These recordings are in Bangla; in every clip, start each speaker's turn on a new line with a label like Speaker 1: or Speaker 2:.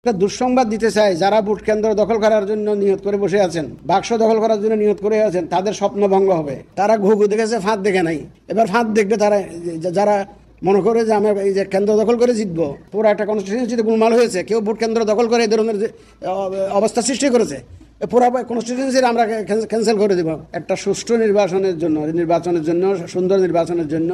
Speaker 1: একটা দুঃসংবাদ দিতে চাই, যারা ভোট কেন্দ্র দখল করার জন্য নিয়ত করে বসে আছেন, বাক্স দখল করার জন্য নিয়ত করে আছেন, তাদের স্বপ্ন ভঙ্গ হবে। তারা ঘুঘু দেখেছে, ফাঁদ দেখে নাই। এবার ফাঁদ দেখবে তারা, যারা মনে করে যে আমরা এই যে কেন্দ্র দখল করে জিতবো। পুরো একটা কনস্টিটিউয়েন্সিতে গোলমাল হয়েছে, কেউ ভোট কেন্দ্র দখল করে এই ধরনের অবস্থা সৃষ্টি করেছে। পুরো কনস্টিটিউয়েন্সির আমরা ক্যান্সেল করে দেব। একটা সুষ্ঠু নির্বাচনের জন্য সুন্দর নির্বাচনের জন্য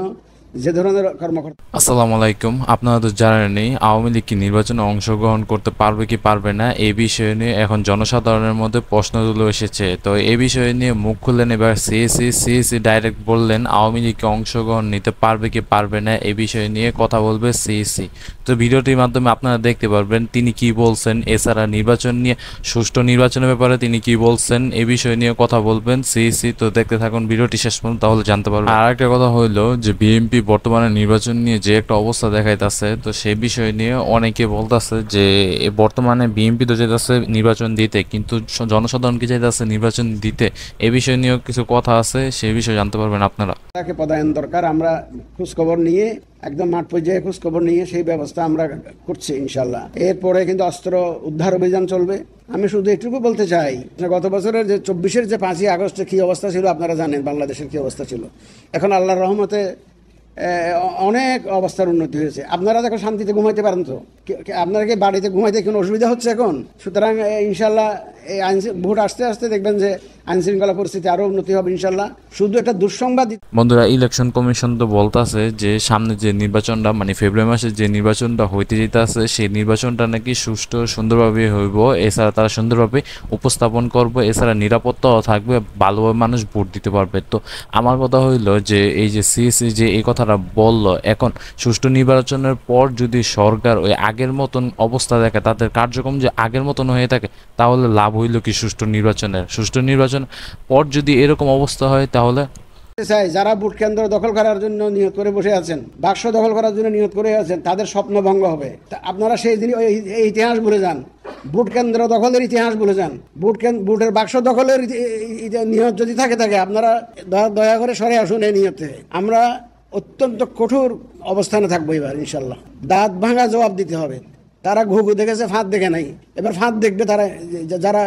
Speaker 1: যে ধরনের কর্মকর্তা।
Speaker 2: আসসালামু আলাইকুম। আপনারা তো জানেনই আওয়ামী লীগ কি নির্বাচনে অংশগ্রহণ করতে পারবে কি পারবে না, এই বিষয়ে নিয়ে এখন জনসাধারণের মধ্যে প্রশ্ন তুলে এসেছে। তো এই বিষয়ে নিয়ে মুখ খুললেন এবার সিইসি ডাইরেক্ট বললেন আওয়ামী লীগকে অংশগ্রহণ নিতে পারবে কি পারবে না, এই বিষয়ে নিয়ে কথা বলবে সিইসি। তো ভিডিওটির মাধ্যমে আপনারা দেখতে পারবেন তিনি কি বলছেন। এছাড়া নির্বাচন নিয়ে, সুষ্ঠু নির্বাচনের ব্যাপারে তিনি কি বলছেন, এই বিষয় নিয়ে কথা বলবেন সিইসি। তো দেখতে থাকুন ভিডিওটি শেষ পর্যন্ত, তাহলে জানতে পারবেন। আর একটা কথা হইলো যে বিএনপি বর্তমানে নির্বাচন নিয়ে যে একটা অবস্থা দেখাইতেছে, তো সেই বিষয় নিয়ে অনেকে বলতেছে যে বর্তমানে বিএনপি তো চাইতেছে নির্বাচন দিতে, কিন্তু জনসাধারণ কি চাইতেছে নির্বাচন দিতে, এই বিষয় নিয়েও কিছু কথা আছে, সেই বিষয়ে জানতে পারবেন আপনারা।
Speaker 1: তাকে পদায়ন দরকার, আমরা খোঁজখবর নিয়ে একদম মাঠ পর্যায়ে খোঁজখবর নিয়ে সেই ব্যবস্থা আমরা করছি ইনশাল্লাহ। এরপরে কিন্তু অস্ত্র উদ্ধার অভিযান চলবে। আমি শুধু এটুকু বলতে চাই, গত বছরের যে 24-এর যে 5ই আগস্টে কী অবস্থা ছিল আপনারা জানেন, বাংলাদেশের কী অবস্থা ছিল। এখন আল্লাহর রহমতে অনেক অবস্থার উন্নতি হয়েছে। আপনারা দেখো শান্তিতে ঘুমাইতে পারেন, তো আপনারা কি বাড়িতে ঘুমাইতে কোনো অসুবিধা হচ্ছে এখন? সুতরাং ইনশাল্লাহ এই ভোট আসতে আসতে দেখবেন যে আইন শৃঙ্খলা পরিস্থিতি আরও উন্নতি হবে ইনশাল্লাহ। শুধু একটা দুঃসংবাদ
Speaker 2: বন্ধুরা, ইলেকশন কমিশন তো বলতেছে যে সামনে যে নির্বাচনটা, মানে ফেব্রুয়ারি মাসে যে নির্বাচনটা হইতে যেতেছে, সেই নির্বাচনটা নাকি সুষ্ঠু সুন্দরভাবে হইব। এছাড়া তারা সুন্দরভাবে উপস্থাপন করবে, এছাড়া নিরাপত্তাও থাকবে, ভালোভাবে মানুষ ভোট দিতে পারবে। তো আমার কথা হইলো যে এই যে সিইসি যে এই কথাটা বললো, এখন সুষ্ঠু নির্বাচনের পর যদি সরকার ওই আগের মতন অবস্থা দেখে, তাদের কার্যক্রম যে আগের মতন হয়ে থাকে, তাহলে লাভ হইল কি সুষ্ঠু নির্বাচনের? সুষ্ঠু নির্বাচন পর যদি এরকম অবস্থা হয়, তাহলে
Speaker 1: চাই যারা ভোট কেন্দ্র দখল করার জন্য নিয়ত করে বসে আছেন, বাক্স দখল করার জন্য নিয়ত করে আছেন, তাদের স্বপ্ন ভঙ্গ হবে। আপনারা সেই দিন এই ইতিহাস ভুলে যান, ভোট কেন্দ্র দখলের ইতিহাস ভুলে যান। ভোটের বাক্স দখলের নিয়ত যদি থাকে আপনারা দয়া করে সরে আসুন এই নিয়তে। আমরা অত্যন্ত কঠোর অবস্থানে থাকবো এবার ইনশাল্লাহ। দাঁত ভাঙা জবাব দিতে হবে। তারা ঘুঘু দেখেছে, ফাঁদ দেখে নাই। এবার ফাঁদ দেখবে তারা, যারা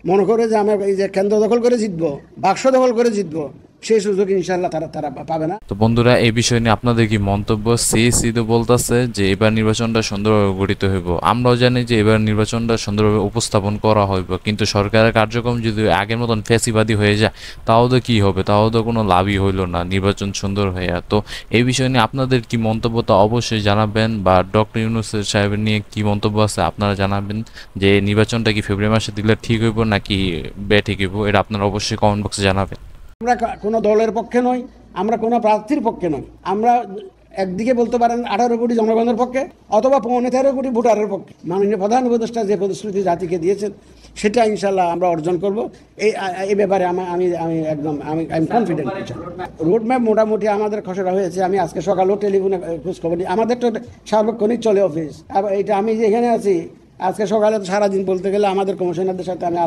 Speaker 1: মনে করে যে আমরা এই যে কেন্দ্র দখল করে জিতবো, বাক্স দখল করে জিতবো, সেই সুযোগ ইনশাল্লাহ তারা পাবে না।
Speaker 2: তো বন্ধুরা, এই বিষয় নিয়ে আপনাদের কি মন্তব্য? সিইসি তো বলতেছে যে এবার নির্বাচনটা সুন্দরভাবে গঠিত হইব। আমরাও জানি যে এবার নির্বাচনটা সুন্দরভাবে উপস্থাপন করা হইব, কিন্তু সরকারের কার্যক্রম যদি আগের মতন ফ্যাসিবাদী হয়ে যায়, তাও তো কি হবে? তাও তো কোনো লাভই হইল না নির্বাচন সুন্দর হয়ে। তো এই বিষয় নিয়ে আপনাদের কি মন্তব্য তা অবশ্যই জানাবেন, বা ডক্টর ইউনূস সাহেবের নিয়ে কি মন্তব্য আছে আপনারা জানাবেন, যে নির্বাচনটা কি ফেব্রুয়ারি মাসে দিলে ঠিক হইব নাকি ঠিক হইব, এটা আপনারা অবশ্যই কমেন্ট বক্সে জানাবেন।
Speaker 1: আমরা কোনো দলের পক্ষে নই, আমরা কোনো প্রার্থীর পক্ষে নই। আমরা একদিকে বলতে পারেন 18 কোটি জনগণের পক্ষে, অথবা 13.5 কোটি ভোটারের পক্ষে। মাননীয় প্রধান উপদেষ্টা যে প্রতিশ্রুতি জাতিকে দিয়েছেন, সেটা ইনশাল্লাহ আমরা অর্জন করব। এই ব্যাপারে আমি একদম কনফিডেন্ট। রোডম্যাপ মোটামুটি আমাদের খসড়া হয়েছে। আমি আজকে সকালেও টেলিফোনে খোঁজখবর নিই। আমাদের তো সার্বক্ষণিক চলে অফিস। এটা আমি যে এখানে আছি, আজকে সকালে তো সারাদিন বলতে গেলে আমাদের কমিশনারদের সাথে আমি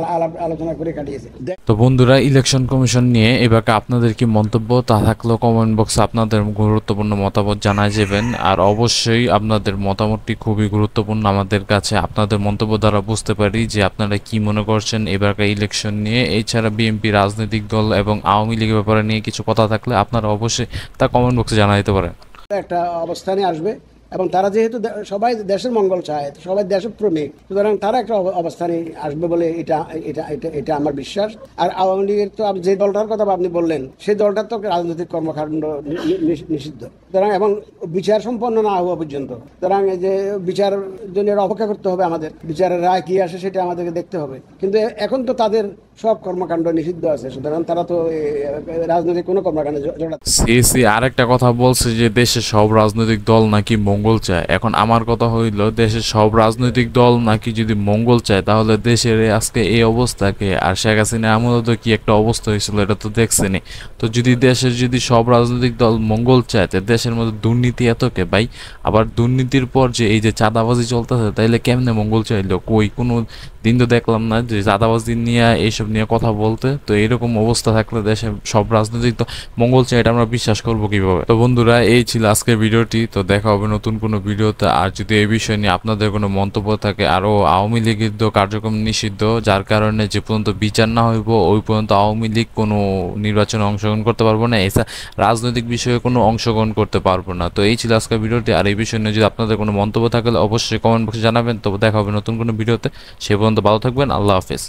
Speaker 1: আলোচনা করে কাটিয়েছি।
Speaker 2: তো বন্ধুরা, ইলেকশন কমিশন নিয়ে এবার আপনাদের কি মন্তব্য তা থাকলেও কমেন্ট বক্সে আপনাদের গুরুত্বপূর্ণ মতামত জানাই যাবেন। আর অবশ্যই আপনাদের মতামতটি খুবই গুরুত্বপূর্ণ আমাদের কাছে। আপনাদের মন্তব্য দ্বারা বুঝতে পারি যে আপনারা কি মনে করছেন এবারকার ইলেকশন নিয়ে। এছাড়া বিএনপি রাজনৈতিক দল এবং আওয়ামী লীগের ব্যাপারে নিয়ে কিছু কথা থাকলে আপনারা অবশ্যই তা কমেন্ট বক্সে জানাই দিতে পারেন।
Speaker 1: একটা অবস্থানে আসবে, এবং তারা যেহেতু সবাই দেশের মঙ্গল চায়, সবাই দেশের প্রেমিক, সুতরাং তারা একটা অবস্থানে আসবে বলে এটা আমার বিশ্বাস। আর আওয়ামী লীগের তো যে দলটার কথা আপনি বললেন, সেই দলটার তো রাজনৈতিক কর্মকাণ্ড নিষিদ্ধ, সুতরাং এবং বিচার সম্পন্ন না হওয়া পর্যন্ত, সুতরাং এই যে বিচার জন্য অপেক্ষা করতে হবে আমাদের। বিচারের রায় কি আসে সেটা আমাদেরকে দেখতে হবে, কিন্তু এখন তো তাদের সব কর্মকাণ্ড নিষিদ্ধ আছে, সুতরাং তারা তো রাজনৈতিক কোনো কর্মকাণ্ডে জড়াতে।
Speaker 2: সিইসি আরেকটা কথা বলছে যে দেশের সব রাজনৈতিক দল নাকি মঙ্গল চায়। এখন আমার কথা হইল, দেশের সব রাজনৈতিক দল নাকি যদি মঙ্গল চায়, তাহলে দেশের আজকে এই অবস্থাকে, আর শেখ হাসিনা আমলত কি একটা অবস্থা হয়েছিল এটা তো দেখছেনি। তো যদি দেশের সব রাজনৈতিক দল মঙ্গল চায়, দেশের মধ্যে দুর্নীতি এতকে ভাই, আবার দুর্নীতির পর যে এই যে চাঁদাবাজি চলতেছে, তাইলে কেমনে মঙ্গল চাইলো? কই কোনো দিন তো দেখলাম না যে চাঁদাবাজি নিয়ে এইসব নিয়ে কথা বলতে। তো এরকম অবস্থা থাকলে দেশে সব রাজনৈতিক দল মঙ্গল চায়, এটা আমরা বিশ্বাস করবো কিভাবে? তো বন্ধুরা, এই ছিল আজকের ভিডিওটি। তো দেখা হবে নতুন নতুন কোনো ভিডিওতে। আর যদি এই বিষয় নিয়ে আপনাদের কোনো মন্তব্য থাকে, আরও আওয়ামী লীগের তো কার্যক্রম নিষিদ্ধ, যার কারণে যে পর্যন্ত বিচার না হইব ওই পর্যন্ত আওয়ামী লীগ কোনো নির্বাচনে অংশগ্রহণ করতে পারবো না, এছাড়া রাজনৈতিক বিষয়ে কোনো অংশগ্রহণ করতে পারবো না। তো এই ছিল আজকের ভিডিওটি। আর এই বিষয় নিয়ে যদি আপনাদের কোনো মন্তব্য থাকলে অবশ্যই কমেন্ট বক্সে জানাবেন। তবে দেখা হবে নতুন কোনো ভিডিওতে। সে পর্যন্ত ভালো থাকবেন। আল্লাহ হাফেজ।